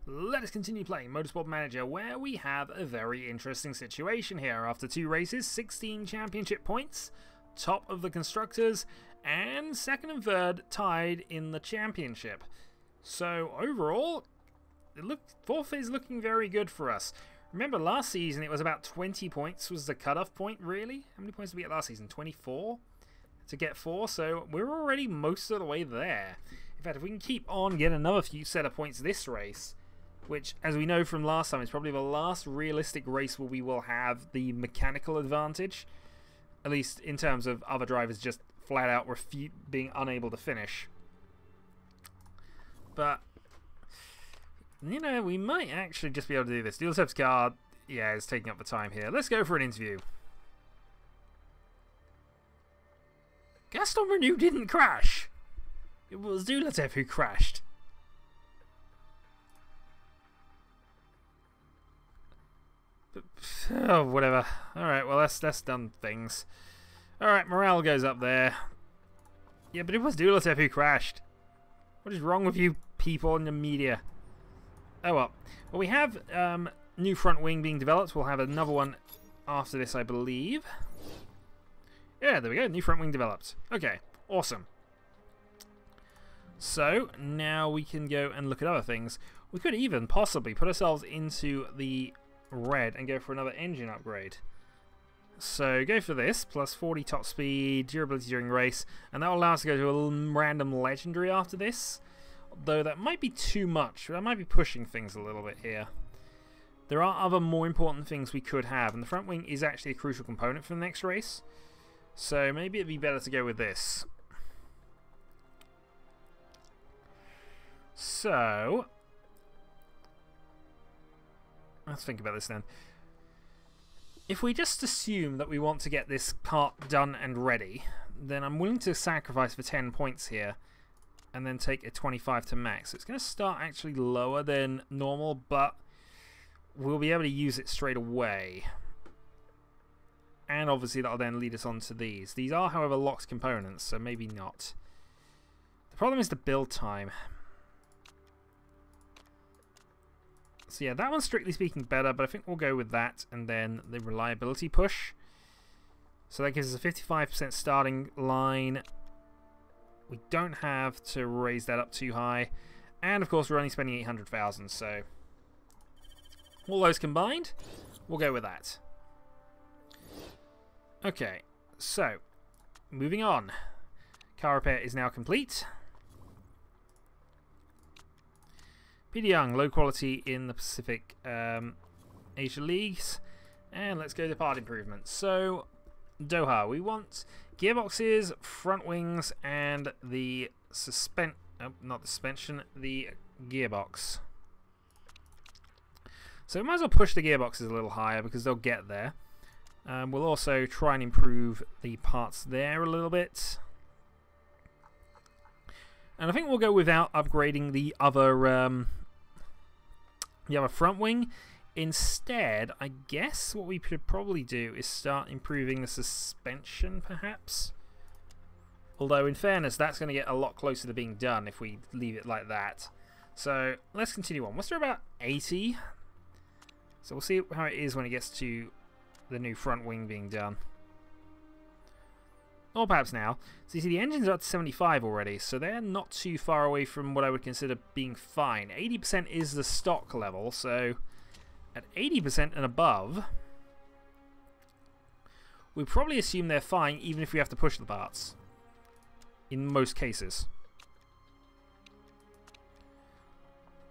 Let us continue playing Motorsport Manager, where we have a very interesting situation here. After 2 races, 16 championship points, top of the constructors, and second and third tied in the championship. So overall, fourth is looking very good for us. Remember last season it was about 20 points was the cutoff point, really? How many points did we get last season? 24 to get 4, so we're already most of the way there. In fact, if we can keep on, get another few set of points this race, which, as we know from last time, is probably the last realistic race where we will have the mechanical advantage. At least in terms of other drivers just flat out being unable to finish. But, you know, we might actually just be able to do this. Dulcev's car, yeah, is taking up the time here. Let's go for an interview. Gaston Renew didn't crash. It was Dulcev who crashed. Oh, whatever. Alright, well, that's done things. Alright, morale goes up there. Yeah, but it was Dulcev who crashed. What is wrong with you people in the media? Oh well. Well, we have new front wing being developed. We'll have another one after this, I believe. Yeah, there we go. New front wing developed. Okay, awesome. So, now we can go and look at other things. We could even possibly put ourselves into the red and go for another engine upgrade. So go for this, plus 40 top speed, durability during race, and that will allow us to go to a random legendary after this. Though that might be too much. I might be pushing things a little bit here. There are other more important things we could have, and the front wing is actually a crucial component for the next race. So maybe it'd be better to go with this. So let's think about this then. If we just assume that we want to get this part done and ready, then I'm willing to sacrifice for 10 points here and then take a 25 to max. So it's going to start actually lower than normal, but we'll be able to use it straight away. And obviously that'll then lead us on to these. These are, however, locked components, so maybe not. The problem is the build time. So yeah, that one's strictly speaking better, but I think we'll go with that and then the reliability push. So that gives us a 55% starting line. We don't have to raise that up too high. And of course we're only spending 800,000, so all those combined, we'll go with that. Okay, so moving on. Car repair is now complete. Peter Young, low quality in the Pacific Asia Leagues. And let's go to part improvements. So, Doha, we want gearboxes, front wings, and the not the suspension, the gearbox. So we might as well push the gearboxes a little higher because they'll get there. We'll also try and improve the parts there a little bit. And I think we'll go without upgrading the other front wing. Instead, I guess what we could probably do is start improving the suspension, perhaps. Although, in fairness, that's going to get a lot closer to being done if we leave it like that. So, let's continue on. What's there about 80? So we'll see how it is when it gets to the new front wing being done. Or perhaps now. So you see the engines are up to 75 already, so they're not too far away from what I would consider being fine. 80% is the stock level, so at 80% and above, we probably assume they're fine even if we have to push the parts. In most cases.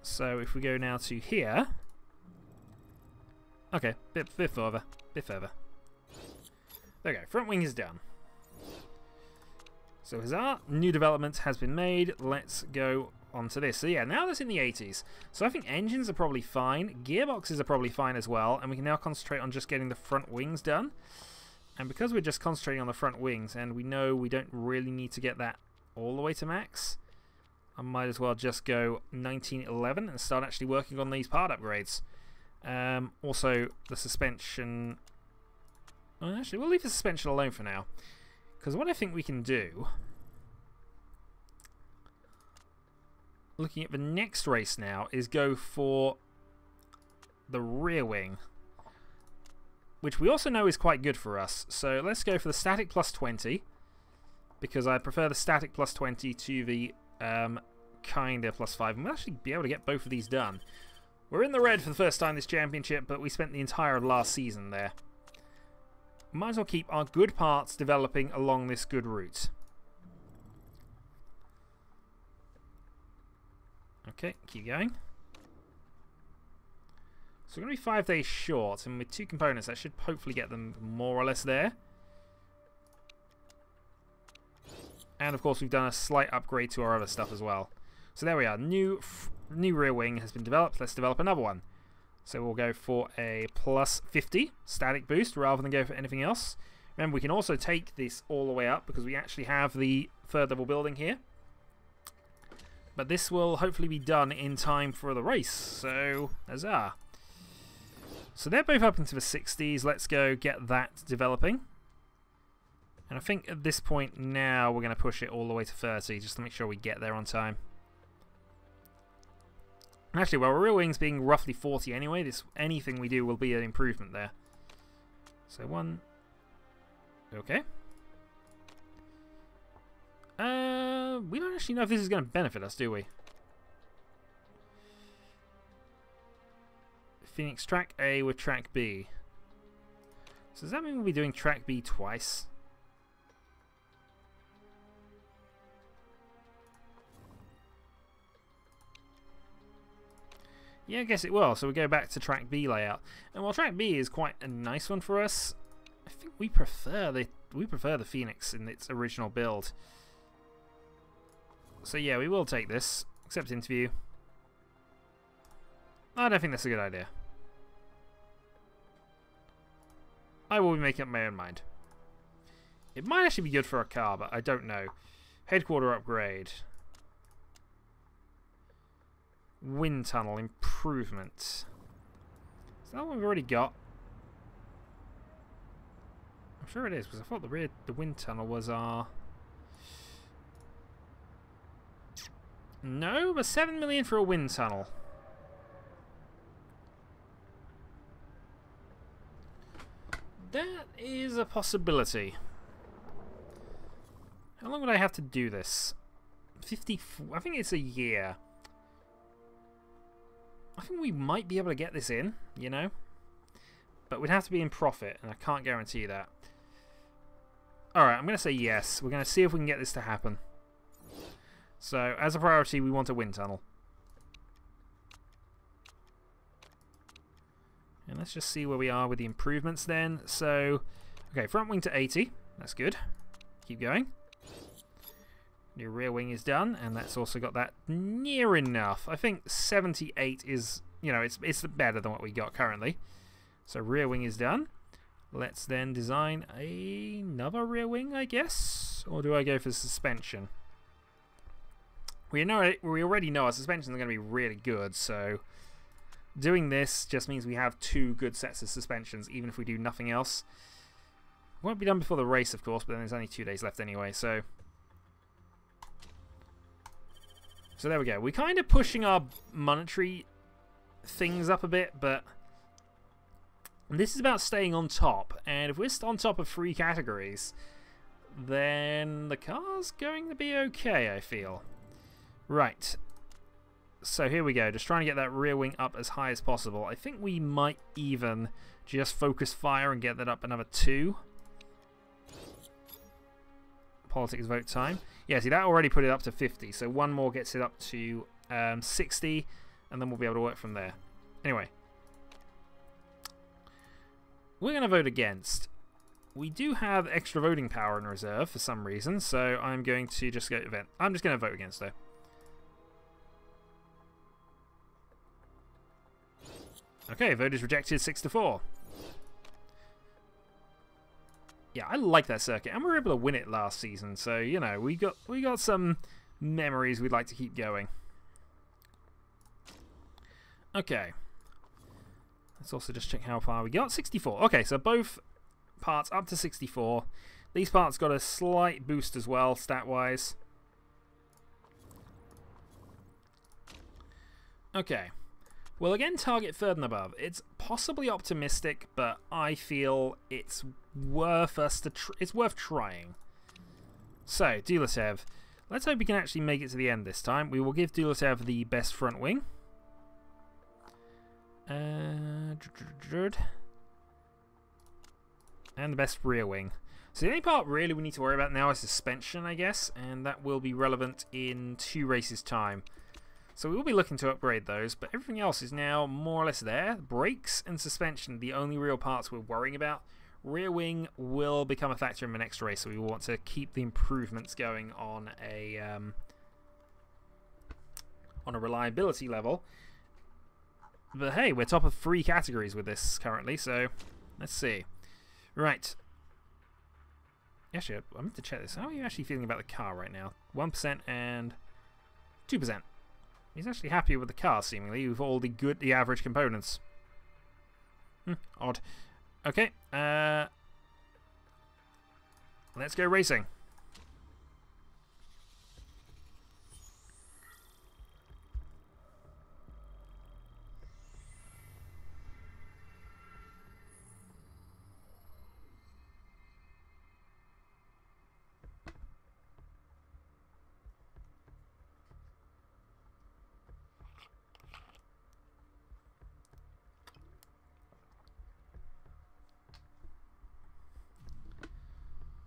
So if we go now to here, okay, bit further. There we go, front wing is done. So huzzah, new development has been made. Let's go on to this. So yeah, now that's in the 80s. So I think engines are probably fine. Gearboxes are probably fine as well. And we can now concentrate on just getting the front wings done. And because we're just concentrating on the front wings, and we know we don't really need to get that all the way to max, I might as well just go 1911 and start actually working on these part upgrades. Also, the suspension... Well, actually, we'll leave the suspension alone for now. Because what I think we can do looking at the next race now, is go for the rear wing, which we also know is quite good for us. So let's go for the static plus 20, because I prefer the static plus 20 to the kinda plus 5. And we'll actually be able to get both of these done. We're in the red for the first time this championship, but we spent the entire of last season there. Might as well keep our good parts developing along this good route. Okay, keep going. So we're going to be 5 days short, and with 2 components, that should hopefully get them more or less there. And of course, we've done a slight upgrade to our other stuff as well. So there we are. New rear wing has been developed. Let's develop another one. So we'll go for a plus 50 static boost rather than go for anything else. Remember, we can also take this all the way up because we actually have the third level building here. But this will hopefully be done in time for the race. So, huzzah. So they're both up into the 60s. Let's go get that developing. And I think at this point now we're going to push it all the way to 30 just to make sure we get there on time. Actually, well, rear wings being roughly 40 anyway, anything we do will be an improvement there. So 1... Okay. We don't actually know if this is going to benefit us, do we? Phoenix track A with track B. So does that mean we'll be doing track B twice? Yeah, I guess it will. So we go back to track B layout. And while track B is quite a nice one for us, I think we prefer the Phoenix in its original build. So yeah, we will take this. Accept interview. I don't think that's a good idea. I will be making up my own mind. It might actually be good for a car, but I don't know. Headquarter upgrade. Wind tunnel improvement. Is that one we've already got? I'm sure it is, because I thought the wind tunnel was our... No, but 7 million for a wind tunnel. That is a possibility. How long would I have to do this? 54. I think it's a year. I think we might be able to get this in, you know? But we'd have to be in profit, and I can't guarantee that. Alright, I'm going to say yes. We're going to see if we can get this to happen. So, as a priority, we want a wind tunnel. And let's just see where we are with the improvements then. So, okay, front wing to 80. That's good. Keep going. New rear wing is done, and that's also got that near enough. I think 78 is, you know, it's better than what we got currently. So rear wing is done. Let's then design another rear wing, I guess? Or do I go for suspension? We already know our suspensions are going to be really good, so doing this just means we have 2 good sets of suspensions, even if we do nothing else. Won't be done before the race, of course, but then there's only 2 days left anyway, so... So there we go. We're kind of pushing our monetary things up a bit, but this is about staying on top. And if we're on top of 3 categories, then the car's going to be okay, I feel. Right. So here we go. Just trying to get that rear wing up as high as possible. I think we might even just focus fire and get that up another 2. Politics vote time. Yeah, see, that already put it up to 50, so 1 more gets it up to 60, and then we'll be able to work from there. Anyway. We're going to vote against. We do have extra voting power in reserve for some reason, so I'm going to just go event. I'm just going to vote against, though. Okay, vote is rejected 6-4. Yeah, I like that circuit, and we were able to win it last season, so, you know, we got some memories we'd like to keep going. Okay. Let's also just check how far we got. 64. Okay, so both parts up to 64. These parts got a slight boost as well, stat-wise. Okay. We'll again target third and above. It's possibly optimistic, but I feel it's worth it's worth trying. So, Dulatev. Let's hope we can actually make it to the end this time. We will give Dulatev the best front wing. And the best rear wing. So the only part really we need to worry about now is suspension, I guess, and that will be relevant in 2 races' time. So we will be looking to upgrade those, but everything else is now more or less there. Brakes and suspension, the only real parts we're worrying about. Rear wing will become a factor in the next race, so we will want to keep the improvements going on a reliability level. But hey, we're top of 3 categories with this currently, so let's see. Right. Actually, I meant to check this. How are you actually feeling about the car right now? 1% and 2%. He's actually happy with the car, seemingly, with all the average components. Odd. Okay, let's go racing.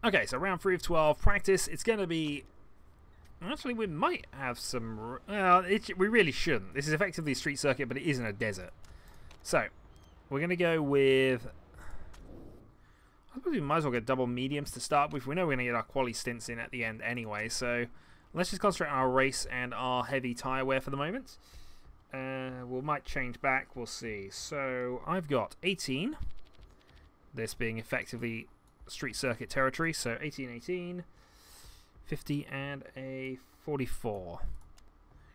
Okay, so round 3 of 12, practice. It's going to be... Actually, we might have some... Well, we really shouldn't. This is effectively a street circuit, but it isn't a desert. So, we're going to go with... I suppose we might as well get double mediums to start with. We know we're going to get our quali stints in at the end anyway, so let's just concentrate on our race and our heavy tyre wear for the moment. We might change back. We'll see. So, I've got 18. This being effectively... street circuit territory, so 18, 18, 50 and a 44.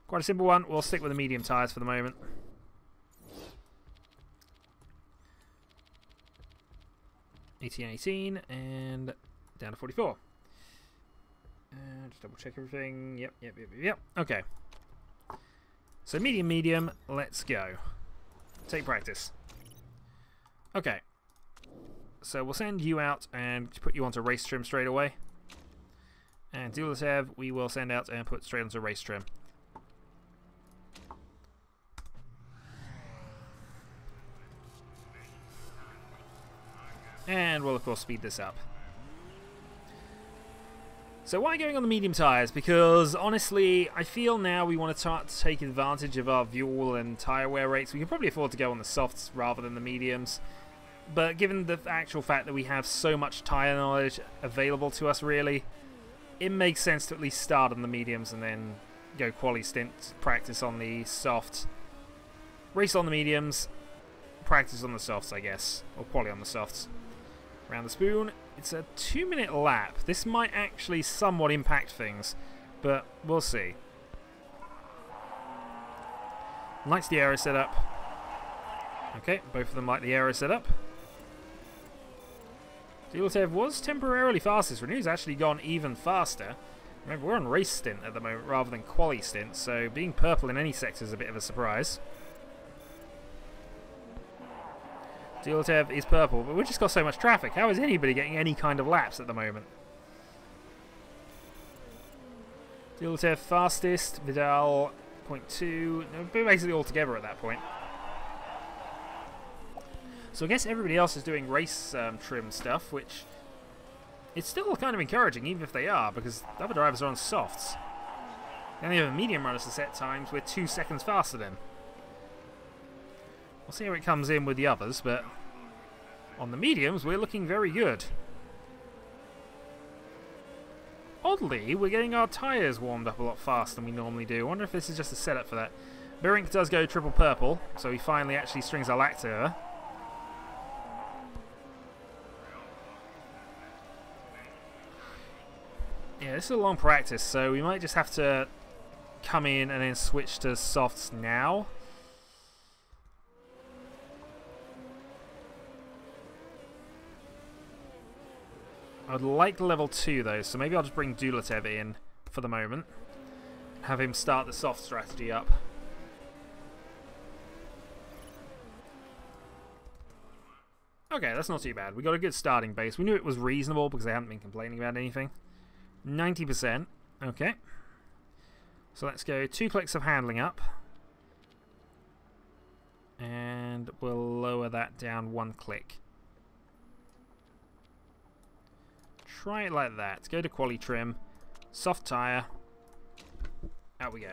Quite a simple one. We'll stick with the medium tyres for the moment. $18, 18 and down to 44. And just double check everything. Yep. Okay. So medium, medium. Let's go. Take practice. Okay. So we'll send you out and put you onto race trim straight away. And Dulatev we will send out and put straight onto race trim. And we'll of course speed this up. So why going on the medium tyres? Because honestly, I feel now we want to start to take advantage of our fuel and tyre wear rates. We can probably afford to go on the softs rather than the mediums. But given the actual fact that we have so much tyre knowledge available to us, really, it makes sense to at least start on the mediums and then go quali stint, practice on the softs. Race on the mediums, practice on the softs, I guess. Or quali on the softs. Around the spoon, it's a 2-minute lap. This might actually somewhat impact things, but we'll see. Likes the aero setup. Okay, both of them like the aero setup. Dulatev was temporarily fastest. Renew's actually gone even faster. Remember, we're on race stint at the moment rather than quali stint, so being purple in any sector is a bit of a surprise. Dulatev is purple, but we've just got so much traffic. How is anybody getting any kind of laps at the moment? Dulatev fastest, Vidal 0.2, no, basically all together at that point. So I guess everybody else is doing race trim stuff, which it's still kind of encouraging, even if they are, because the other drivers are on softs. The only other medium runners to set times we're 2 seconds faster than. We'll see how it comes in with the others, but on the mediums we're looking very good. Oddly, we're getting our tyres warmed up a lot faster than we normally do. I wonder if this is just a setup for that. Berink does go triple purple, so he finally actually strings our lap together. Yeah, this is a long practice, so we might just have to come in and then switch to softs now. I'd like level 2 though, so maybe I'll just bring Dulatev in for the moment. Have him start the soft strategy up. Okay, that's not too bad. We got a good starting base. We knew it was reasonable because they hadn't been complaining about anything. 90%. Okay. So let's go 2 clicks of handling up. And we'll lower that down 1 click. Try it like that. Go to quali trim. Soft tyre. Out we go.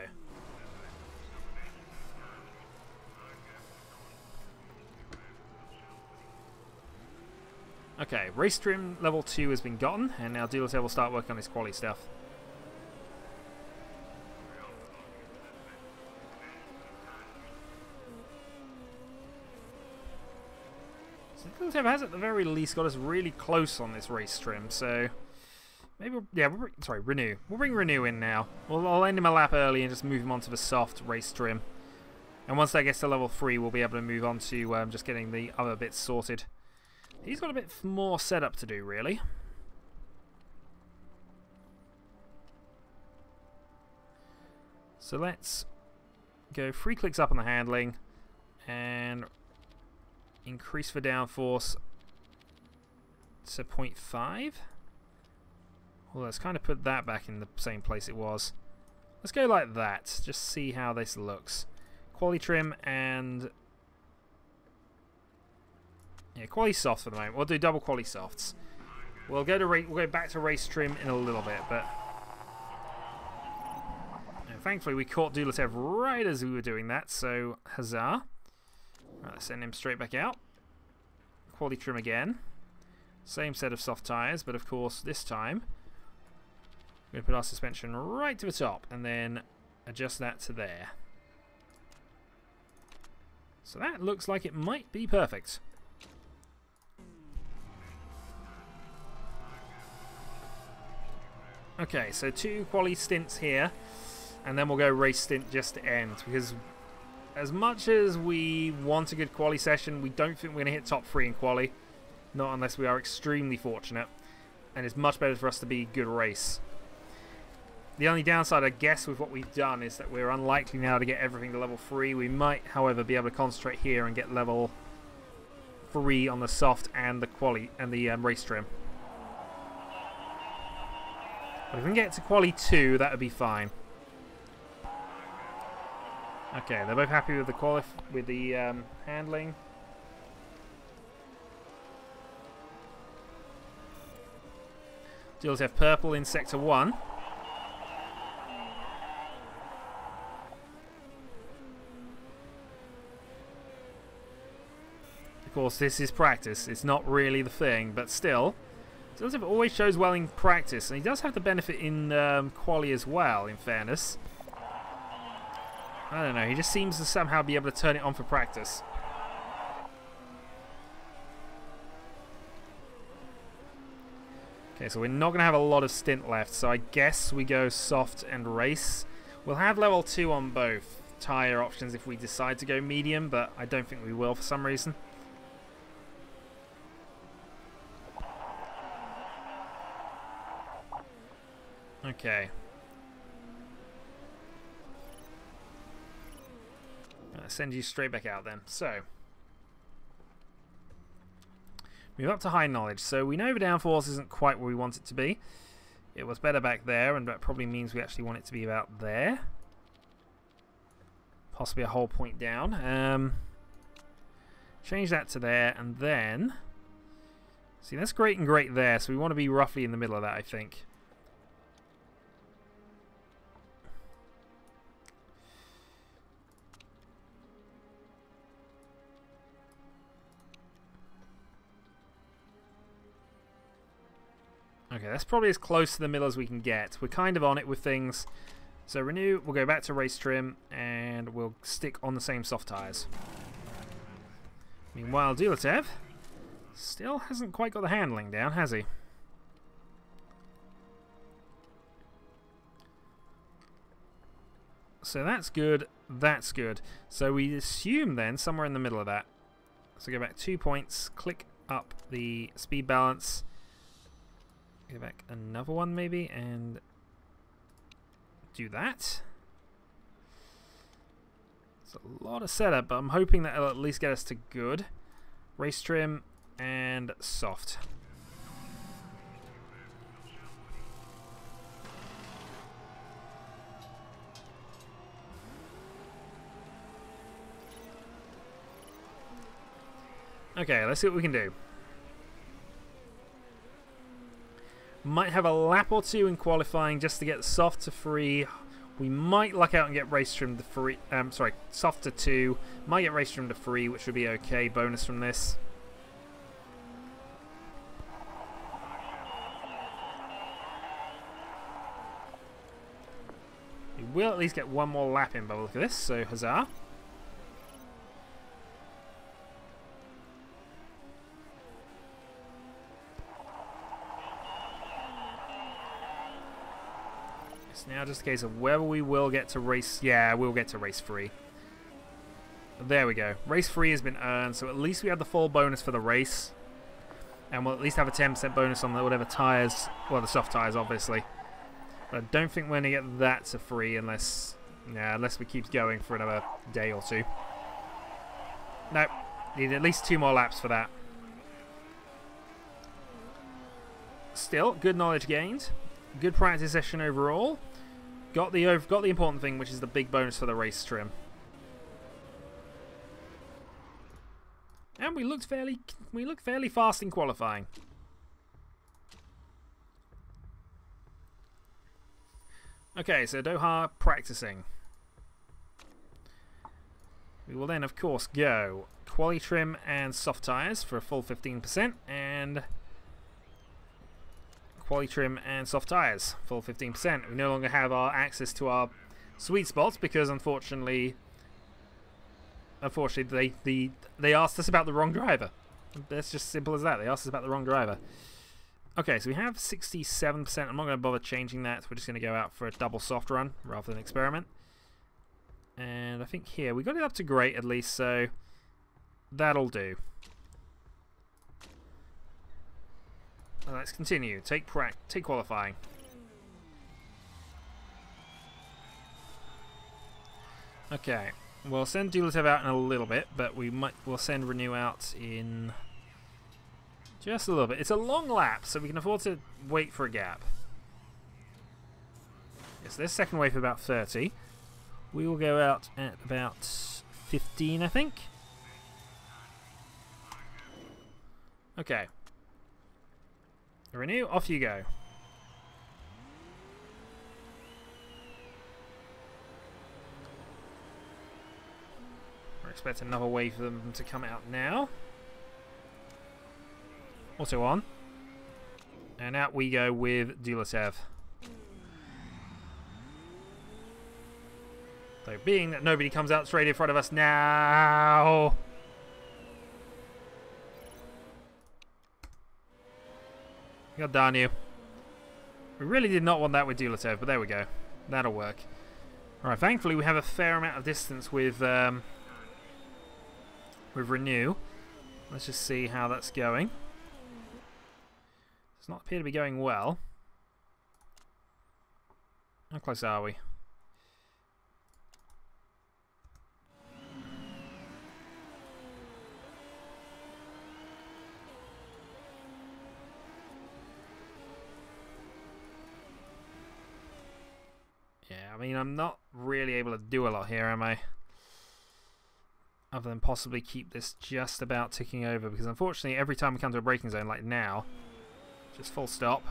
Okay, race trim level 2 has been gotten, and now Dealer's will start working on his quali stuff. So Dealer's has at the very least got us really close on this race trim, so maybe sorry, Renew. We'll bring Renew in now. I'll end him a lap early and just move him onto the soft race trim. And once that gets to level 3, we'll be able to move on to just getting the other bits sorted. He's got a bit more setup to do, really. So let's go 3 clicks up on the handling and increase the downforce to 0.5. Well, let's kind of put that back in the same place it was. Let's go like that, just see how this looks. Quali trim and... yeah, quali soft for the moment. We'll do double quali softs. We'll go back to race trim in a little bit, but thankfully we caught Dulatiev right as we were doing that, so huzzah. Right, let's send him straight back out. Quali trim again. Same set of soft tyres, but of course this time we're going to put our suspension right to the top and then adjust that to there. So that looks like it might be perfect. Okay, so 2 quali stints here, and then we'll go race stint just to end, because as much as we want a good quali session, we don't think we're going to hit top 3 in quali, not unless we are extremely fortunate, and it's much better for us to be good race. The only downside, I guess, with what we've done is that we're unlikely now to get everything to level 3. We might, however, be able to concentrate here and get level 3 on the soft and the quali and the race trim. But if we can get to quali 2, that would be fine. Okay, they're both happy with the handling. Deals have purple in sector 1. Of course, this is practice. It's not really the thing, but still, Dealer's always shows well in practice, and he does have the benefit in quali as well, in fairness. I don't know, he just seems to somehow be able to turn it on for practice. Okay, so we're not going to have a lot of stint left, so I guess we go soft and race. We'll have level 2 on both tyre options if we decide to go medium, but I don't think we will for some reason. Okay. I'll send you straight back out then. So, move up to high knowledge. So we know the downforce isn't quite where we want it to be. It was better back there, and that probably means we actually want it to be about there. Possibly a whole point down. Change that to there, and then... see, that's great and great there, so we want to be roughly in the middle of that, I think. Okay, that's probably as close to the middle as we can get. We're kind of on it with things. So renew, we'll go back to race trim, and we'll stick on the same soft tyres. Meanwhile, Dulatiev still hasn't quite got the handling down, has he? So that's good, that's good. So we assume then somewhere in the middle of that. So go back 2 points, click up the speed balance. Go back another one maybe, and do that. It's a lot of setup, but I'm hoping that it'll at least get us to good. Race trim and soft. Okay, let's see what we can do. Might have a lap or two in qualifying just to get soft to 3. We might luck out and get race trim to 3. Sorry, soft to 2. Might get race trim to 3, which would be okay. Bonus from this. We will at least get one more lap in by the look of this, so huzzah. It's now just a case of whether we will get to race... Yeah, we'll get to race 3. There we go. Race 3 has been earned, so at least we have the full bonus for the race. And we'll at least have a 10% bonus on the whatever tyres. Well, the soft tyres, obviously. But I don't think we're going to get that to 3 unless... Yeah, unless we keep going for another day or 2. Nope. Need at least 2 more laps for that. Still, good knowledge gained. Good practice session overall. Got the important thing, which is the big bonus for the race trim. And we looked fairly fast in qualifying. Okay, so Doha practicing. We will then, of course, go quali trim and soft tyres for a full 15%, and quali trim and soft tyres, full 15%. We no longer have our access to our sweet spots because, unfortunately, they asked us about the wrong driver. That's just simple as that. They asked us about the wrong driver. Okay, so we have 67%. I'm not going to bother changing that. We're just going to go out for a double soft run rather than experiment. And I think here we got it up to great at least, so that'll do. Let's continue. Take qualifying. Okay, we'll send Dulatev out in a little bit, but we'll send Renew out in just a little bit. It's a long lap, so we can afford to wait for a gap. Yes, there's second wave for about 30. We will go out at about 15, I think. Okay. Renew, off you go. We're expecting another wave for them to come out now. Auto on. And out we go with Dulatev. So being that nobody comes out straight in front of us now. God darn you. We really did not want that with Dulatev, but there we go. That'll work. Alright, thankfully we have a fair amount of distance with Renew. Let's just see how that's going. Does not appear to be going well. How close are we? Yeah, I mean, I'm not really able to do a lot here, am I? Other than possibly keep this just about ticking over, because unfortunately every time we come to a braking zone like now, just full stop.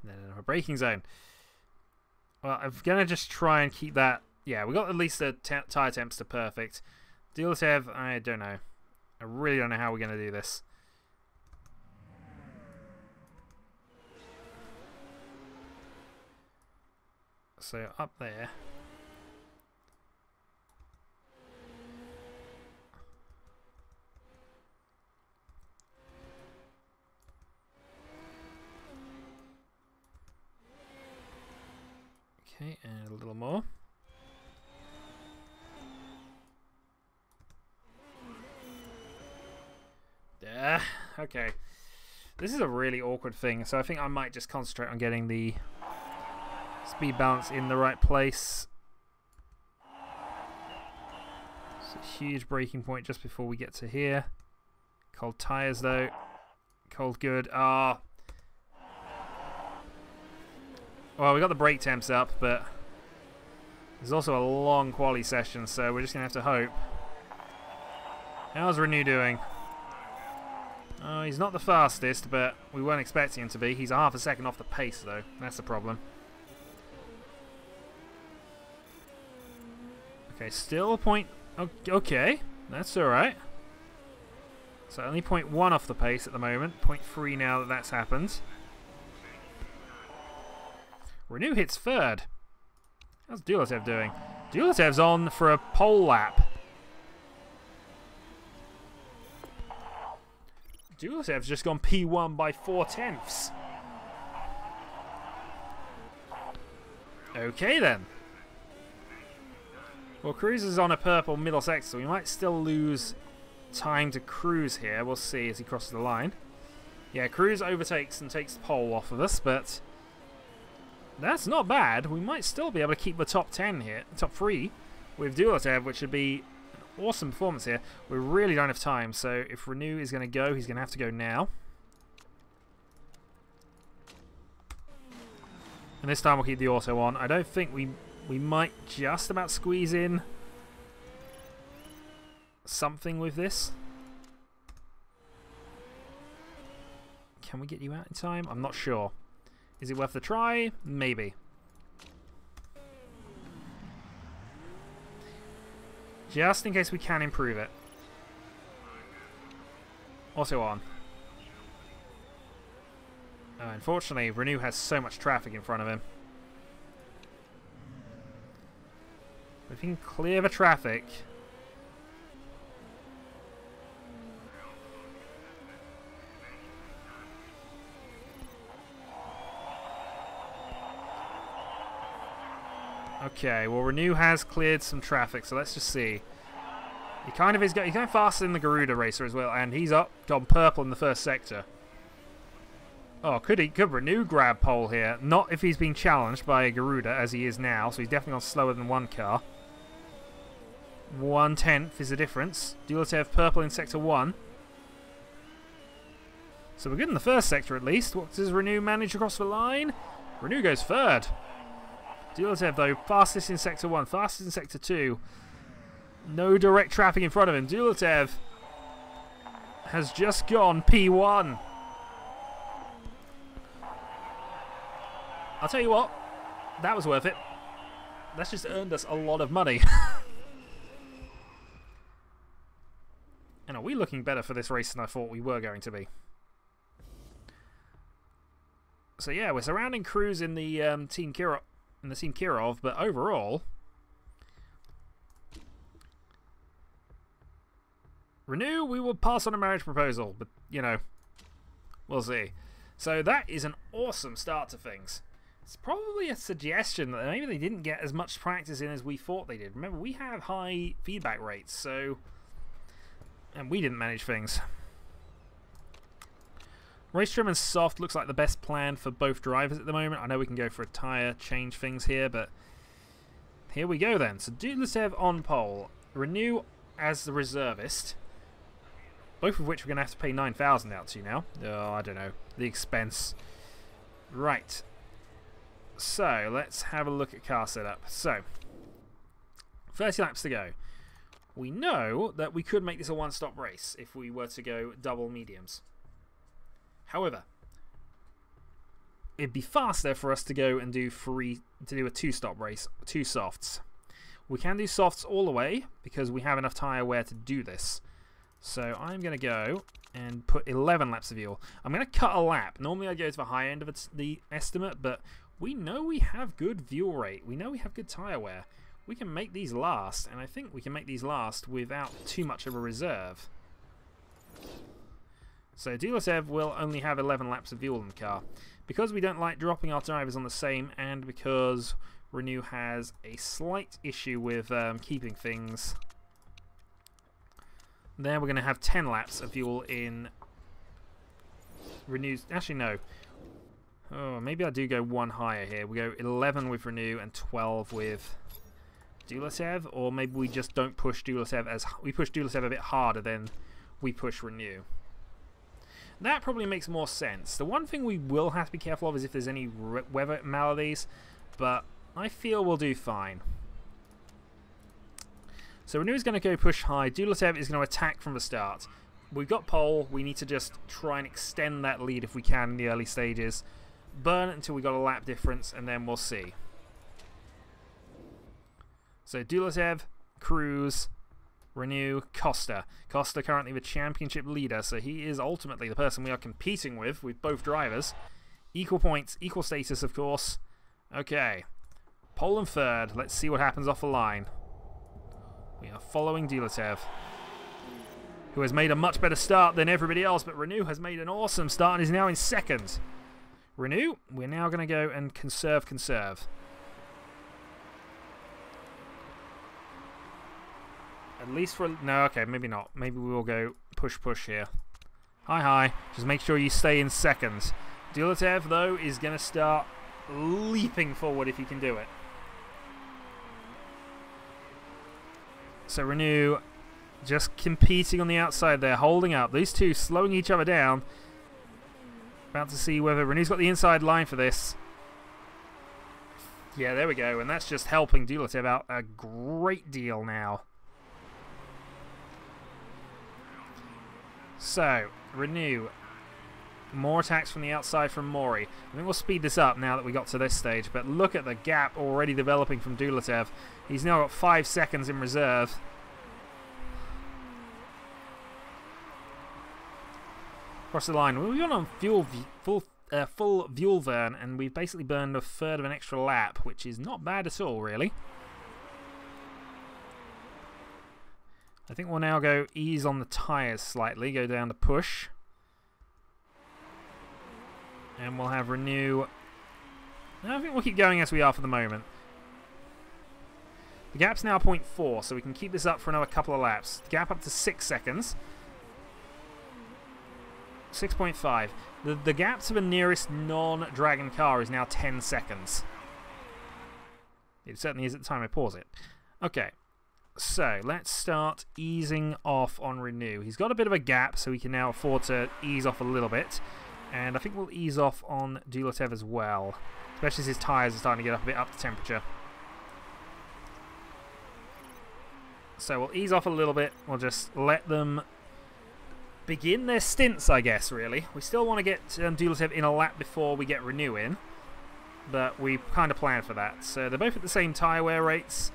And then another braking zone. Well, I'm going to just try and keep that. Yeah, we got at least the tyre temps to perfect. Dulatev, I don't know. I really don't know how we're going to do this. So up there. Okay, and a little more. Okay. This is a really awkward thing, so I think I might just concentrate on getting the Speed balance in the right place. It's a huge braking point just before we get to here. Cold tyres though. Cold good. Ah. Well, we got the brake temps up, but there's also a long quali session, so we're just going to have to hope. How's Renew doing? Oh, he's not the fastest, but we weren't expecting him to be. He's a half a second off the pace, though. That's the problem. Okay, still point... Okay, that's alright. So only 0.1 off the pace at the moment. 0.3 now that that's happened. Renew hits third. How's Dulatev doing? Dulatev's on for a pole lap. Dulatev's just gone P1 by 4/10. Okay then. Well, Cruz is on a purple middle sector, so we might still lose time to Cruz here. We'll see as he crosses the line. Yeah, Cruz overtakes and takes the pole off of us, but that's not bad. We might still be able to keep the top 10 here, top 3 with Dulatev, which would be an awesome performance here. We really don't have time, so if Renew is going to go, he's going to have to go now. And this time we'll keep the auto on. I don't think we might just about squeeze in something with this. Can we get you out in time? I'm not sure. Is it worth the try? Maybe. Just in case we can improve it. Auto on. Oh, unfortunately, Renew has so much traffic in front of him. If he can clear the traffic... Okay, well Renew has cleared some traffic, so let's just see. He kind of is he's going faster than the Garuda racer as well, and he's gone purple in the first sector. Oh, could Renew grab pole here? Not if he's been challenged by a Garuda, as he is now, so he's definitely gone slower than one car. 1/10 is the difference. Dulatev purple in sector 1. So we're good in the first sector at least. What does Renew manage across the line? Renew goes third. Dulatev though, fastest in sector 1, fastest in sector 2. No direct traffic in front of him. Dulatev has just gone P1. I'll tell you what, that was worth it. That's just earned us a lot of money. And are we looking better for this race than I thought we were going to be? So yeah, we're surrounding Cruz in the Team Kirov, but overall, Renew, we will pass on a marriage proposal, but you know, we'll see. So that is an awesome start to things. It's probably a suggestion that maybe they didn't get as much practice in as we thought they did. Remember, we have high feedback rates, so... And we didn't manage things. Race trim and soft looks like the best plan for both drivers at the moment. I know we can go for a tyre, change things here, but... Here we go then. So Dulatev on pole. Renew as the reservist. Both of which we're going to have to pay 9,000 out to now. Oh, I don't know. The expense. Right. So, let's have a look at car setup. So, 30 laps to go. We know that we could make this a one-stop race if we were to go double mediums. However, it'd be faster for us to go and do a two-stop race, two softs. We can do softs all the way because we have enough tyre wear to do this. So I'm going to go and put 11 laps of fuel. I'm going to cut a lap. Normally I go to the high end of the estimate, but we know we have good fuel rate. We know we have good tyre wear. We can make these last, and I think we can make these last without too much of a reserve. So Dulatev will only have 11 laps of fuel in the car. Because we don't like dropping our drivers on the same, and because Renew has a slight issue with keeping things, then we're going to have 10 laps of fuel in Renew's... Actually, no. Oh, maybe I do go one higher here. We go 11 with Renew and 12 with Dulatev, or maybe we just don't push Dulatev as we push Dulatev a bit harder than we push Renew. That probably makes more sense. The one thing we will have to be careful of is if there's any weather maladies, but I feel we'll do fine. So Renew is going to go push high. Dulatev is going to attack from the start. We've got pole. We need to just try and extend that lead if we can in the early stages. Burn it until we got a lap difference, and then we'll see. So Dulatev, Cruz, Renew, Costa. Costa currently the championship leader, so he is ultimately the person we are competing with both drivers. Equal points, equal status, of course. Okay. Pole and third. Let's see what happens off the line. We are following Dulatev, who has made a much better start than everybody else, but Renew has made an awesome start and is now in second. Renew, we're now going to go and conserve. At least for... No, okay, maybe not. Maybe we will go push here. Hi. Just make sure you stay in second. Dulatev, though, is going to start leaping forward if he can do it. So Renew just competing on the outside there, holding up. These two slowing each other down. About to see whether Renew's got the inside line for this. Yeah, there we go. And that's just helping Dulatev out a great deal now. So, Renew. More attacks from the outside from Mori. I think we'll speed this up now that we got to this stage. But look at the gap already developing from Dulatev. He's now got 5 seconds in reserve. Across the line. We've gone on full Vuelvern, and we've basically burned a third of an extra lap, which is not bad at all, really. I think we'll now go ease on the tyres slightly, go down to push. And we'll have Renew. I think we'll keep going as we are for the moment. The gap's now 0.4, so we can keep this up for another couple of laps. The gap up to 6 seconds. 6.5. The gap to the nearest non-Dragon car is now 10 seconds. It certainly is at the time I pause it. Okay, so let's start easing off on Renew. He's got a bit of a gap, so he can now afford to ease off a little bit. And I think we'll ease off on Dulatev as well, especially as his tyres are starting to get a bit up to temperature. So we'll ease off a little bit. We'll just let them begin their stints, I guess, really. We still want to get Dulatev in a lap before we get Renew in, but we kind of planned for that. So they're both at the same tyre wear rates.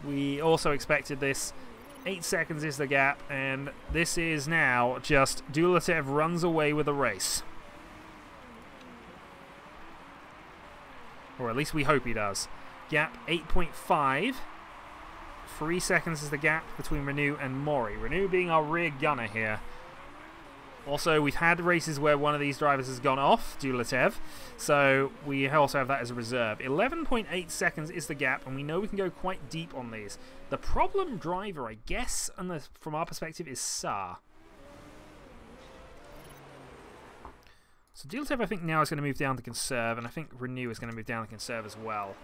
We also expected this. 8 seconds is the gap, and this is now just Dulatev runs away with the race. Or at least we hope he does. Gap 8.5. 3 seconds is the gap between Renew and Mori. Renew being our rear gunner here. Also, we've had races where one of these drivers has gone off, Dulatev, so we also have that as a reserve. 11.8 seconds is the gap, and we know we can go quite deep on these. The problem driver, I guess, from our perspective, is Saar. So Dulatev, I think, now is going to move down to conserve, and I think Renew is going to move down to conserve as well.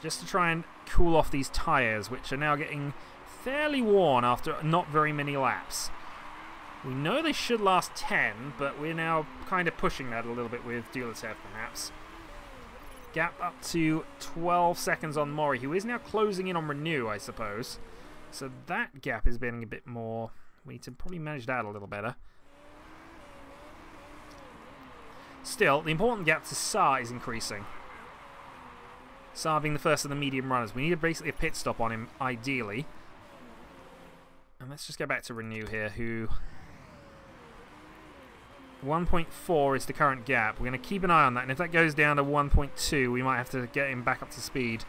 Just to try and cool off these tyres, which are now getting fairly worn after not very many laps. We know they should last 10, but we're now kind of pushing that a little bit with Dulatev, perhaps. Gap up to 12 seconds on Mori, who is now closing in on Renew, I suppose. So that gap is getting a bit more. We need to probably manage that a little better. Still, the important gap to Saar is increasing. Saar being the first of the medium runners. We need basically a pit stop on him, ideally. And let's just go back to Renew here, who... 1.4 is the current gap. We're going to keep an eye on that, and if that goes down to 1.2, we might have to get him back up to speed.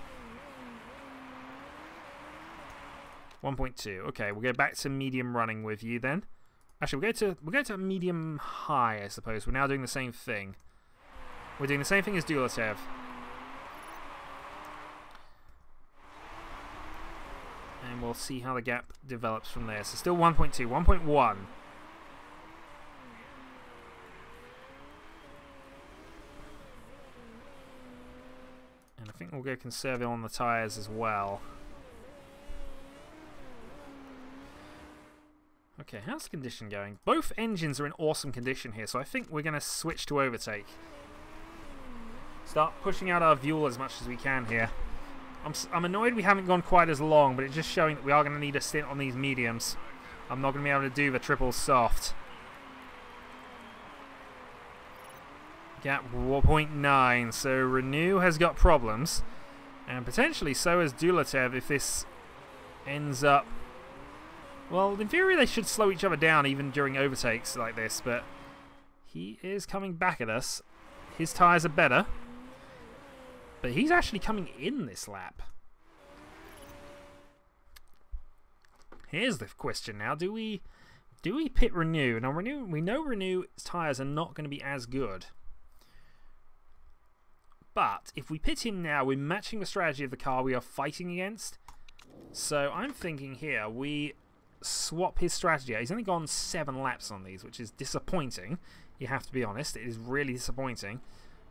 1.2. Okay, we'll go back to medium running with you then. Actually, we'll go to medium high, I suppose. We're now doing the same thing. We're doing the same thing as Dulatev. And we'll see how the gap develops from there. So still 1.2, 1.1. think we'll go conservative on the tyres as well. Okay, how's the condition going? Both engines are in awesome condition here, so I think we're going to switch to overtake. Start pushing out our fuel as much as we can here. I'm annoyed we haven't gone quite as long, but it's just showing that we are going to need a stint on these mediums. I'm not going to be able to do the triple soft. Gap 0.9, so Renew has got problems. And potentially so has Dulatev if this ends up... Well, in theory they should slow each other down even during overtakes like this, but he is coming back at us. His tyres are better, but he's actually coming in this lap. Here's the question now: do we pit Renew? Now we know Renew's tyres are not going to be as good, but if we pit him now, we're matching the strategy of the car we are fighting against. So I'm thinking here we swap his strategy out. He's only gone 7 laps on these, which is disappointing. You have to be honest, it is really disappointing.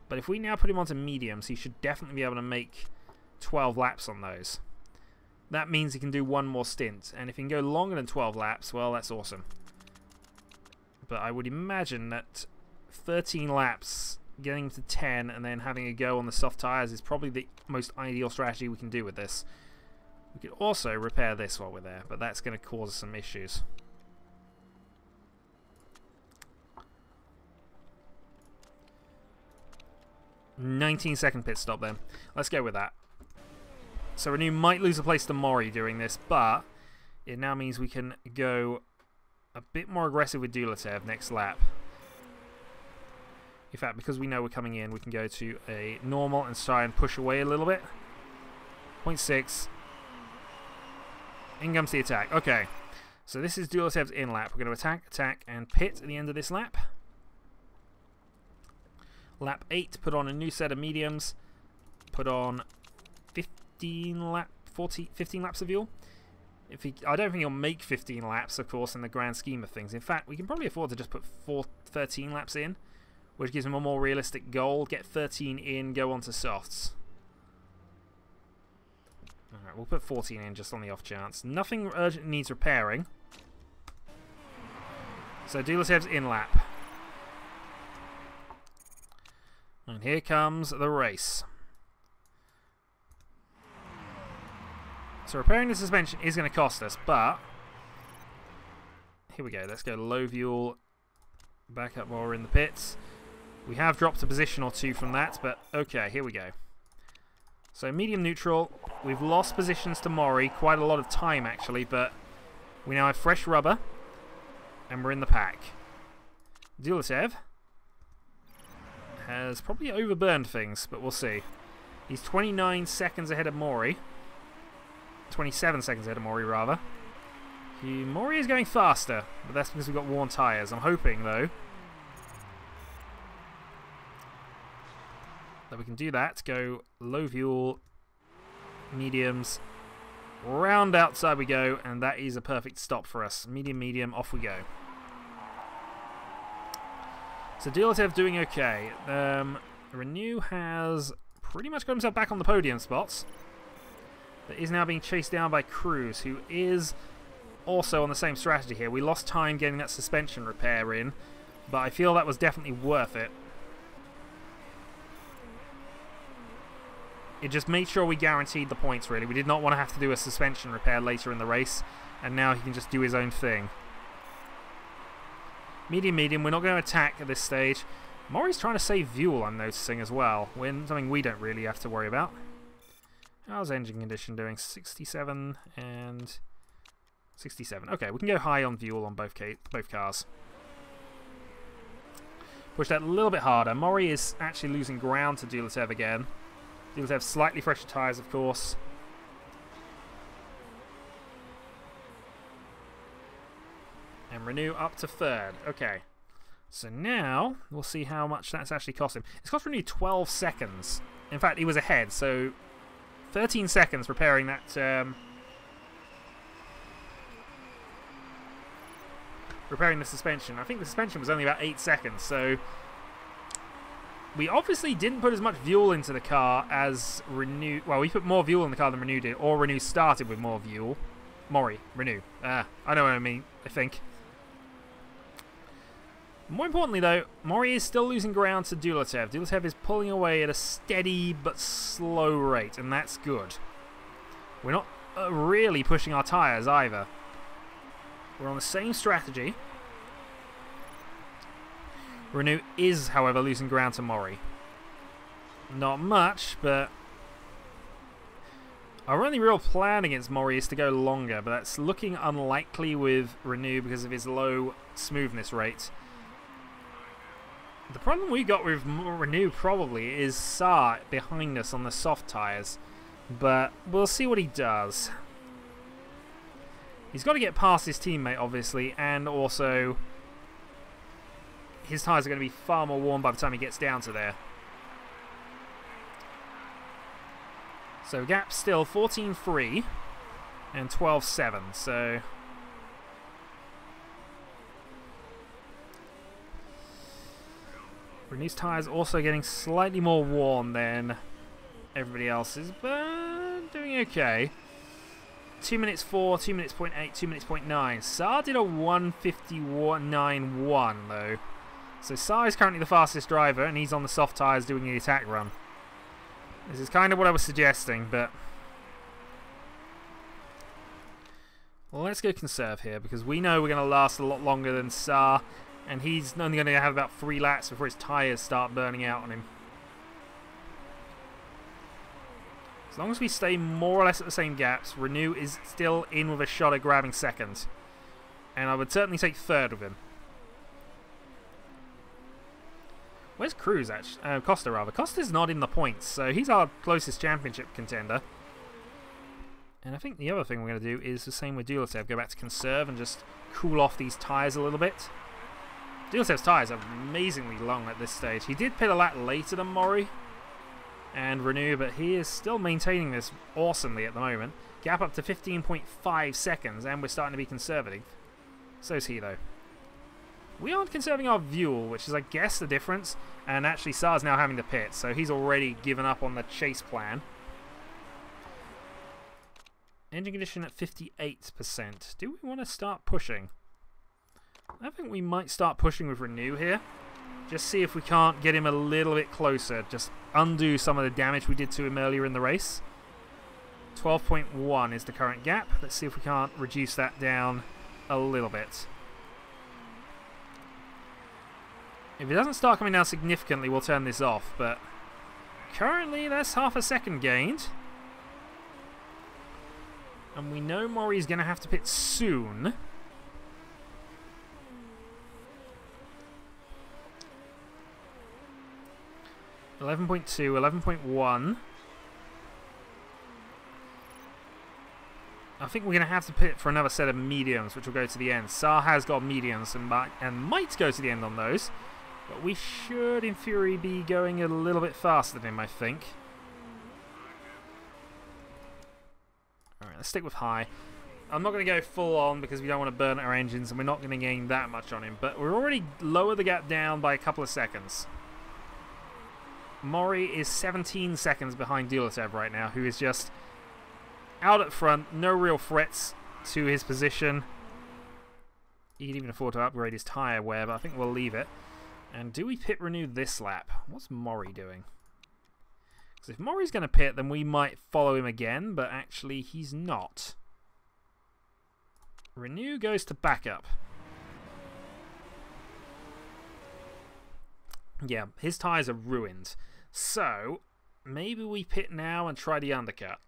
But if we now put him onto mediums, he should definitely be able to make 12 laps on those. That means he can do one more stint, and if he can go longer than 12 laps, well, that's awesome. But I would imagine that 13 laps, getting to 10, and then having a go on the soft tyres is probably the most ideal strategy we can do with this. We could also repair this while we're there, but that's going to cause some issues. 19-second pit stop then. Let's go with that. So Renew might lose a place to Mori doing this, but it now means we can go a bit more aggressive with Dulatev next lap. In fact, because we know we're coming in, we can go to a normal and try and push away a little bit. 0.6. In comes the attack. Okay, so this is Dulatev's in lap. We're going to attack, attack, and pit at the end of this lap. Lap 8, put on a new set of mediums. Put on 15 laps of fuel. I don't think he'll make 15 laps, of course, in the grand scheme of things. In fact, we can probably afford to just put 13 laps in, which gives him a more realistic goal. Get 13 in, go on to softs. Alright, we'll put 14 in just on the off chance. Nothing urgent needs repairing. So Dulatev's in lap. And here comes the race. So repairing the suspension is going to cost us, but here we go. Let's go low fuel, back up while we're in the pits. We have dropped a position or two from that, but okay, here we go. So medium neutral. We've lost positions to Mori, quite a lot of time actually, but we now have fresh rubber, and we're in the pack. Dulatev has probably overburned things, but we'll see. He's 29 seconds ahead of Mori. 27 seconds ahead of Mori, rather. Mori is going faster, but that's because we've got worn tyres. I'm hoping, though, that we can do that. Go low fuel, mediums, round outside we go, and that is a perfect stop for us. Medium, medium, off we go. So Dulatev doing okay. Renew has pretty much got himself back on the podium spots. That is now being chased down by Cruz, who is also on the same strategy here. We lost time getting that suspension repair in, but I feel that was definitely worth it. It just made sure we guaranteed the points, really. We did not want to have to do a suspension repair later in the race, and now he can just do his own thing. Medium, medium. We're not going to attack at this stage. Mori's trying to save fuel, I'm noticing, as well. Something we don't really have to worry about. How's engine condition doing? 67 and 67. Okay, we can go high on fuel on both cars. Push that a little bit harder. Mori is actually losing ground to Dulatev again. Dulatev slightly fresher tyres, of course. And Renew up to third. Okay. So now we'll see how much that's actually cost him. It's cost Renew 12 seconds. In fact, he was ahead, so 13 seconds repairing that. Repairing the suspension. I think the suspension was only about 8 seconds, so We obviously didn't put as much fuel into the car as Renew... Well, we put more fuel in the car than Renew did, or Renew started with more fuel. Renew. I know what I mean, I think. More importantly, though, Mori is still losing ground to Dulatev. Dulatev is pulling away at a steady but slow rate, and that's good. We're not really pushing our tyres either. We're on the same strategy. Renew is, however, losing ground to Mori. Not much, but our only real plan against Mori is to go longer, but that's looking unlikely with Renew because of his low smoothness rate. The problem we got with Renew probably is Saar behind us on the soft tyres, but we'll see what he does. He's got to get past his teammate, obviously, and also his tyres are going to be far more worn by the time he gets down to there. So gap still 14.3 and 12.7, so Renew's tyres also getting slightly more worn than everybody else's, but doing okay. 2 minutes 4, 2 minutes 0.8, 2 minutes 0.9. Saar did a 1:59.1 though. So Saar is currently the fastest driver, and he's on the soft tyres doing the attack run. This is kind of what I was suggesting, but well, let's go conserve here, because we know we're going to last a lot longer than Saar, and he's only going to have about 3 laps before his tyres start burning out on him. As long as we stay more or less at the same gaps, Renew is still in with a shot at grabbing second. And I would certainly take third with him. Where's Cruz, actually? Costa, rather. Costa's not in the points, so he's our closest championship contender. And I think the other thing we're going to do is the same with Dulatev. Go back to conserve and just cool off these tyres a little bit. Dulatev's tyres are amazingly long at this stage. He did pit a lap later than Mori and Renew, but he is still maintaining this awesomely at the moment. Gap up to 15.5 seconds, and we're starting to be conservative. So's he, though. We aren't conserving our fuel, which is, I guess, the difference. And actually, Saar's now having to pit, so he's already given up on the chase plan. Engine condition at 58%. Do we want to start pushing? I think we might start pushing with Renew here. Just see if we can't get him a little bit closer. Just undo some of the damage we did to him earlier in the race. 12.1 is the current gap. Let's see if we can't reduce that down a little bit. If it doesn't start coming down significantly, we'll turn this off. But currently, that's half a second gained. And we know Mori's going to have to pit soon. .2, 11.1. I think we're going to have to pit for another set of mediums, which will go to the end. Saar has got mediums and might go to the end on those. But we should, in theory, be going a little bit faster than him, I think. Alright, let's stick with high. I'm not going to go full on because we don't want to burn our engines, and we're not going to gain that much on him. But we're already lower the gap down by a couple of seconds. Mori is 17 seconds behind Dulatev right now, who is just out at front, no real threats to his position. He can even afford to upgrade his tyre wear, but I think we'll leave it. And do we pit Renew this lap? What's Mori doing? Because if Mori's going to pit, then we might follow him again, but actually he's not. Renew goes to backup. Yeah, his tyres are ruined. So, maybe we pit now and try the undercut.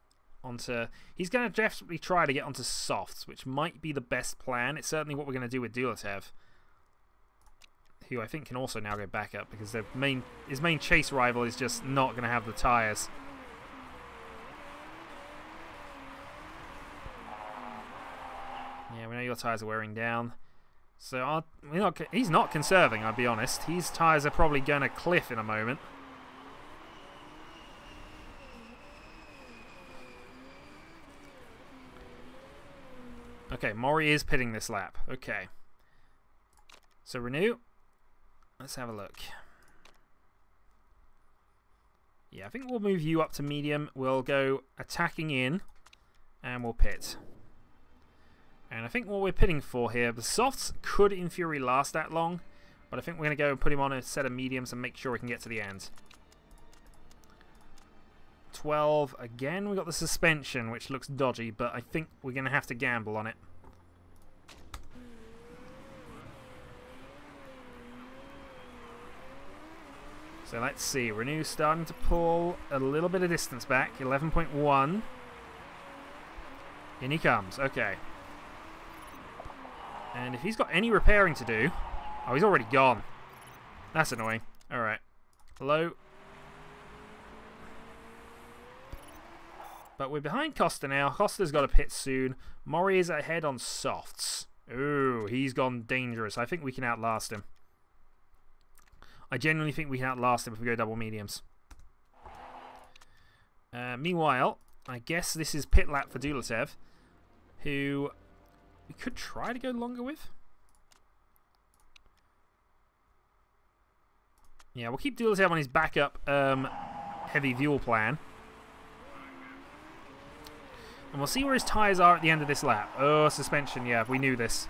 He's going to definitely try to get onto softs, which might be the best plan. It's certainly what we're going to do with Dulatev, who I think can also now go back up because his main chase rival is just not going to have the tyres. Yeah, we know your tyres are wearing down. So he's not conserving, I'll be honest. His tyres are probably going to cliff in a moment. Okay, Mori is pitting this lap. Okay. So Renew, let's have a look. Yeah, I think we'll move you up to medium. We'll go attacking in, and we'll pit. And I think what we're pitting for here, the softs could in theory last that long, but I think we're going to go and put him on a set of mediums and make sure we can get to the end. 12, again we got the suspension, which looks dodgy, but I think we're going to have to gamble on it. So let's see, Renew starting to pull a little bit of distance back, 11.1. In he comes, okay. And if he's got any repairing to do... Oh, he's already gone. That's annoying. Alright. Low. But we're behind Costa now. Costa's got to pit soon. Mori is ahead on softs. Ooh, he's gone dangerous. I think we can outlast him. I genuinely think we can outlast him if we go double mediums. Meanwhile, I guess this is pit lap for Dulatev, who we could try to go longer with. Yeah, we'll keep Dulatev on his backup heavy fuel plan. And we'll see where his tyres are at the end of this lap. Oh, suspension, yeah, we knew this.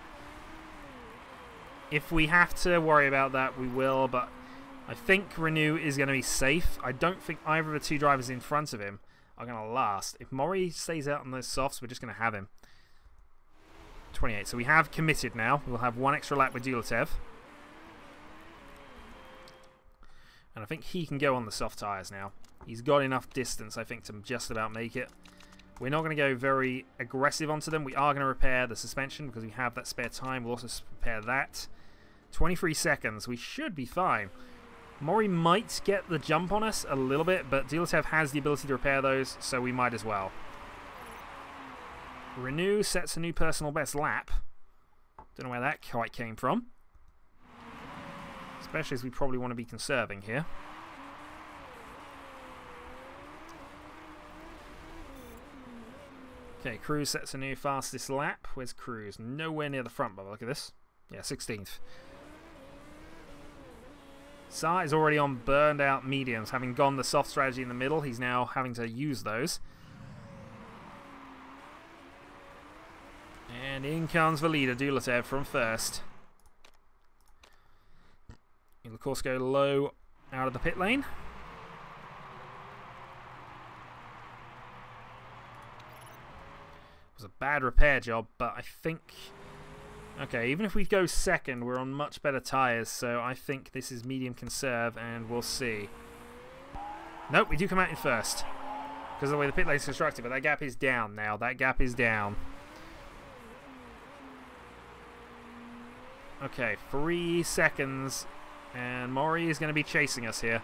If we have to worry about that, we will, but I think Renew is going to be safe. I don't think either of the two drivers in front of him are going to last. If Mori stays out on those softs, we're just going to have him. 28. So we have committed now. We'll have one extra lap with Dulatev. And I think he can go on the soft tyres now. He's got enough distance, I think, to just about make it. We're not going to go very aggressive onto them. We are going to repair the suspension because we have that spare time. We'll also repair that. 23 seconds. We should be fine. Mori might get the jump on us a little bit, but Dulatev has the ability to repair those, so we might as well. Renew sets a new personal best lap. Don't know where that quite came from. Especially as we probably want to be conserving here. Okay, Cruz sets a new fastest lap. Where's Cruz? Nowhere near the front, but look at this. Yeah, 16th. Sa is already on burned out mediums. Having gone the soft strategy in the middle, he's now having to use those. And in comes the leader, Dulatev, from first. He'll of course go low out of the pit lane. It was a bad repair job, but I think... Okay, even if we go second, we're on much better tyres, so I think this is medium conserve, and we'll see. Nope, we do come out in first, because of the way the pit lane is constructed, but that gap is down now. That gap is down. Okay, 3 seconds, and Mori is going to be chasing us here.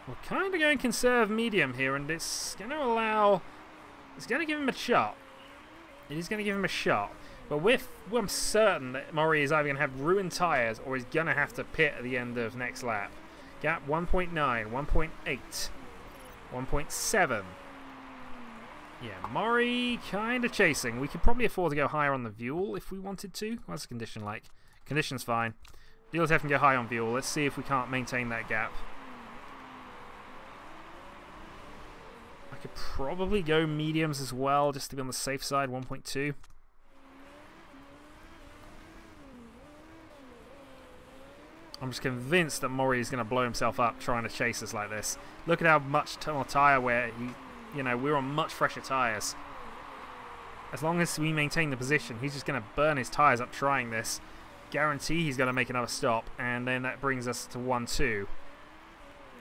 We're kind of going conserve medium here, and it's going to allow... It's going to give him a shot. It is going to give him a shot. But I'm certain that Mori is either going to have ruined tyres or he's going to have to pit at the end of next lap. Gap 1.9, 1.8, 1.7. Yeah, Mori kind of chasing. We could probably afford to go higher on the fuel if we wanted to. What's the condition like? Condition's fine. Dulatev can go high on fuel. Let's see if we can't maintain that gap. I could probably go mediums as well, just to be on the safe side, 1.2. I'm just convinced that Mori is going to blow himself up trying to chase us like this. Look at how much more tyre wear. You know, we're on much fresher tyres. As long as we maintain the position, he's just going to burn his tyres up trying this. Guarantee he's going to make another stop, and then that brings us to 1-2.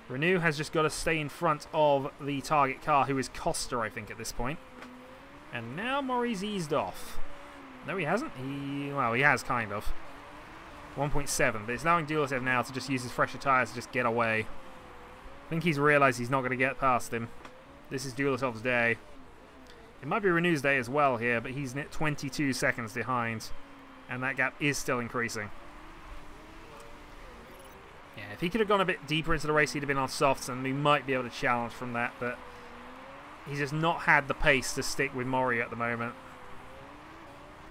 Renew has just got to stay in front of the target car, who is Costa, I think, at this point. And now Mori's eased off. No, he hasn't. Well, he has, kind of. 1.7, but it's allowing Dulatev now to just use his fresher tyres to just get away. I think he's realised he's not going to get past him. This is Dulatev's day. It might be Renew's day as well here, but he's 22 seconds behind. And that gap is still increasing. Yeah, if he could have gone a bit deeper into the race, he'd have been on softs, and we might be able to challenge from that, but he's just not had the pace to stick with Mori at the moment.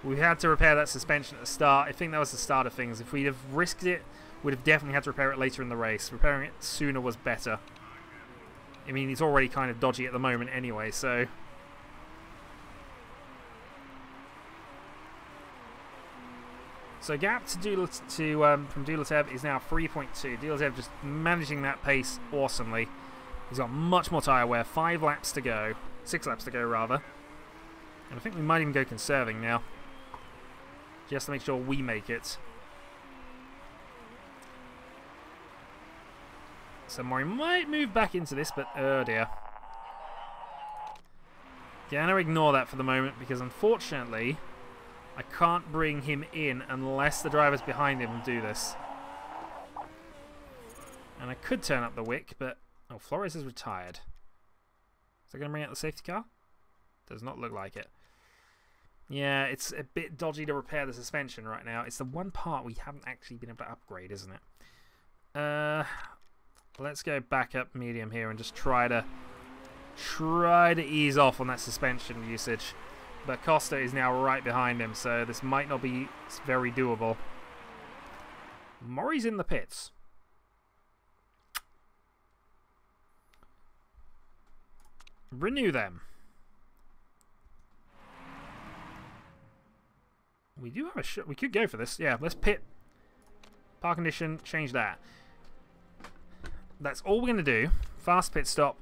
We had to repair that suspension at the start. I think that was the start of things. If we'd have risked it would have definitely had to repair it later in the race. Repairing it sooner was better. I mean, it's already kind of dodgy at the moment anyway, so... So gap to from Dulatev is now 3.2. Dulatev just managing that pace awesomely. He's got much more tyre wear. 5 laps to go. 6 laps to go, rather. And I think we might even go conserving now. Just to make sure we make it. So Mori might move back into this, but oh dear. Gonna ignore that for the moment, because unfortunately I can't bring him in unless the drivers behind him do this. And I could turn up the wick, but... Oh, Flores is retired. Is that going to bring out the safety car? Does not look like it. Yeah, it's a bit dodgy to repair the suspension right now. It's the one part we haven't actually been able to upgrade, isn't it? Let's go back up medium here and just try to ease off on that suspension usage. But Costa is now right behind him, so this might not be very doable. Mori's in the pits. Renew them. We do have a shot. We could go for this. Yeah, let's pit. Park condition, change that. That's all we're going to do. Fast pit stop.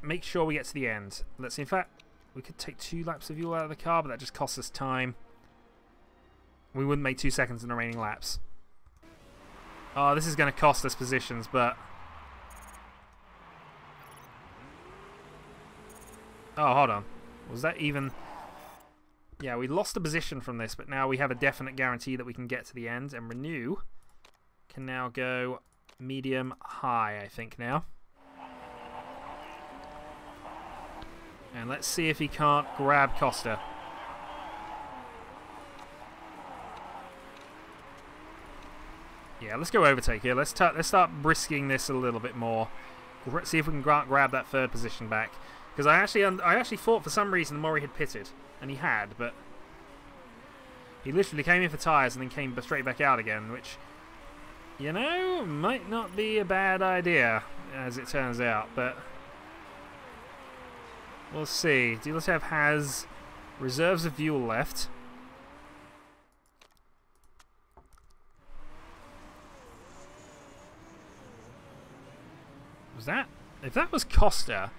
Make sure we get to the end. Let's see. In fact, we could take 2 laps of fuel out of the car, but that just costs us time. We wouldn't make 2 seconds in the remaining laps. Oh, this is going to cost us positions, but... Oh, hold on. Was that even... Yeah, we lost a position from this, but now we have a definite guarantee that we can get to the end. And Renew can now go medium high, I think, now. And let's see if he can't grab Costa. Yeah, let's go overtake here. Let's start brisking this a little bit more. See if we can grab that 3rd position back. Because I actually thought for some reason Mori had pitted. And he had, but he literally came in for tyres and then came straight back out again, which, you know, might not be a bad idea, as it turns out, but we'll see. Dulatev has reserves of fuel left. Was that? If that was Costa...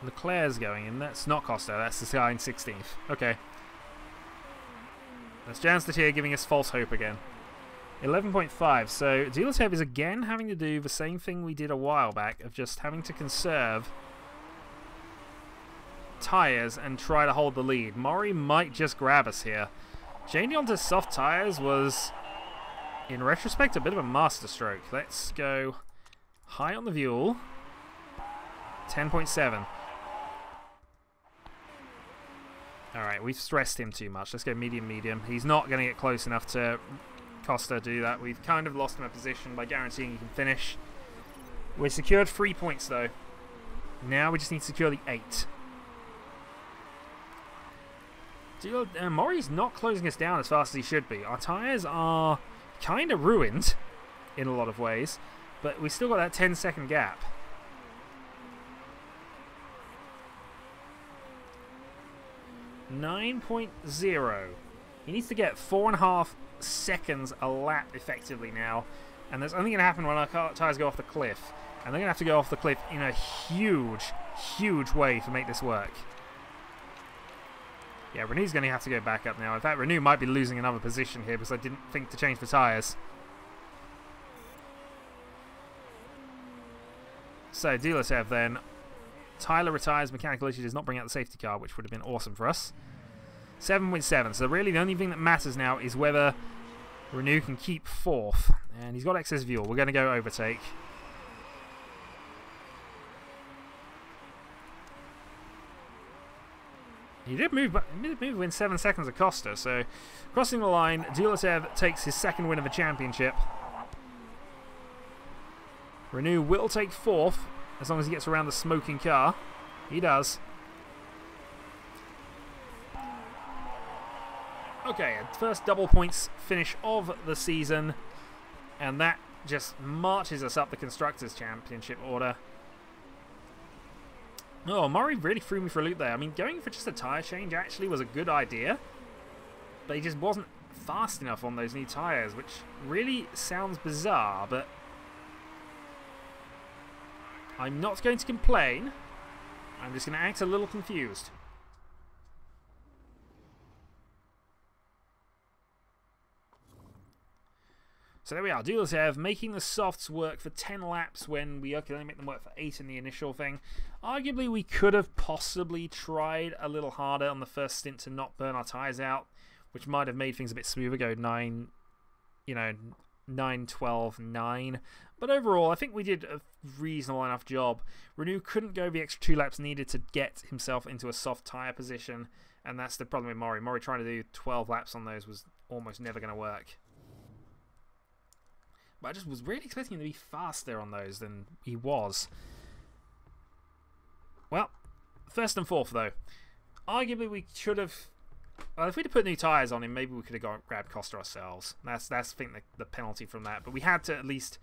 Leclerc's going in. That's not Costa. That's the guy in 16th. Okay. That's Janstedt here giving us false hope again. 11.5. So Dulatev is again having to do the same thing we did a while back of just having to conserve tyres and try to hold the lead. Mori might just grab us here. Changing onto soft tyres was, in retrospect, a bit of a masterstroke. Let's go high on the fuel. 10.7. Alright, we've stressed him too much. Let's go medium. He's not going to get close enough to Costa do that. We've kind of lost him a position by guaranteeing he can finish. We secured 3 points, though. Now we just need to secure the 8. Mori's not closing us down as fast as he should be. Our tyres are kind of ruined in a lot of ways, but we still got that 10-second gap. .0. He needs to get 4.5 seconds a lap effectively now, and that's only going to happen when our tyres go off the cliff, and they're going to have to go off the cliff in a huge way to make this work. Yeah, Renew's going to have to go back up now. In fact, Renew might be losing another position here because I didn't think to change the tyres. So Dulatev then. Tyler retires, mechanical issue does not bring out the safety car, which would have been awesome for us. 7.7. So really the only thing that matters now is whether Renew can keep 4th. And he's got excess fuel. We're going to go overtake. He did move within 7 seconds of Costa. So crossing the line, Dulatev takes his 2nd win of the championship. Renew will take 4th. As long as he gets around the smoking car. He does. Okay, first double points finish of the season, and that just marches us up the Constructors' Championship order. Oh, Murray really threw me for a loop there. I mean, going for just a tyre change actually was a good idea, but he just wasn't fast enough on those new tyres, which really sounds bizarre, but I'm not going to complain. I'm just going to act a little confused. So there we are, Dulatiev making the softs work for 10 laps when we can only make them work for 8 in the initial thing. Arguably, we could have possibly tried a little harder on the first stint to not burn our tyres out, which might have made things a bit smoother, go 9, 12, 9. But overall, I think we did a reasonable enough job. Renault couldn't go the extra 2 laps needed to get himself into a soft tyre position, and that's the problem with Mori. Mori trying to do 12 laps on those was almost never going to work. But I just was really expecting him to be faster on those than he was. Well, first and fourth though. Arguably we should have... Well, if we'd have put new tyres on him, maybe we could have grabbed Costa ourselves. That's I think, the penalty from that. But we had to at least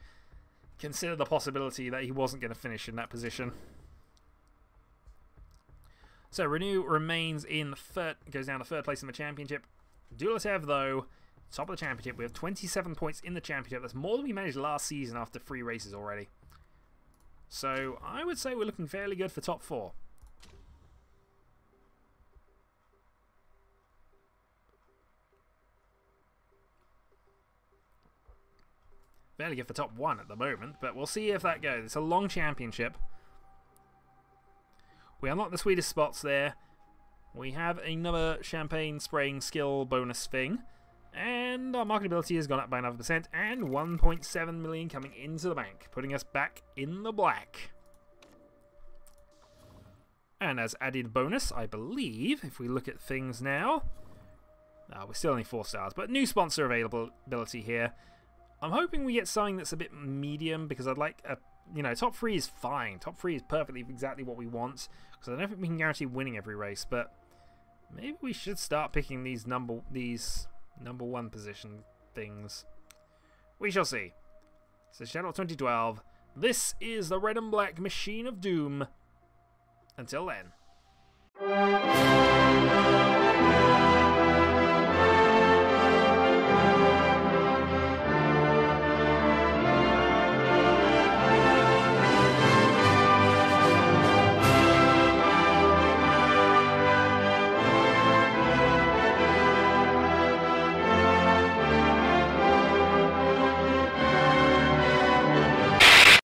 consider the possibility that he wasn't going to finish in that position. So Renault remains in third, goes down to third place in the championship. Dulatiev, though, top of the championship. We have 27 points in the championship. That's more than we managed last season after 3 races already. So I would say we're looking fairly good for top 4. Fairly good for top 1 at the moment, but we'll see if that goes. It's a long championship. We unlock the sweetest spots there. We have another champagne spraying skill bonus thing. And our marketability has gone up by another %, and 1.7 million coming into the bank, putting us back in the black. And as added bonus, I believe, if we look at things now, we're still only 4 stars, but new sponsor availability here. I'm hoping we get something that's a bit medium, because I'd like a, top 3 is fine. Top 3 is perfectly exactly what we want, because I don't think we can guarantee winning every race, but maybe we should start picking these number 1 position things. We shall see. So Shadowhawk 2012. This is the Red and Black Machine of Doom. Until then.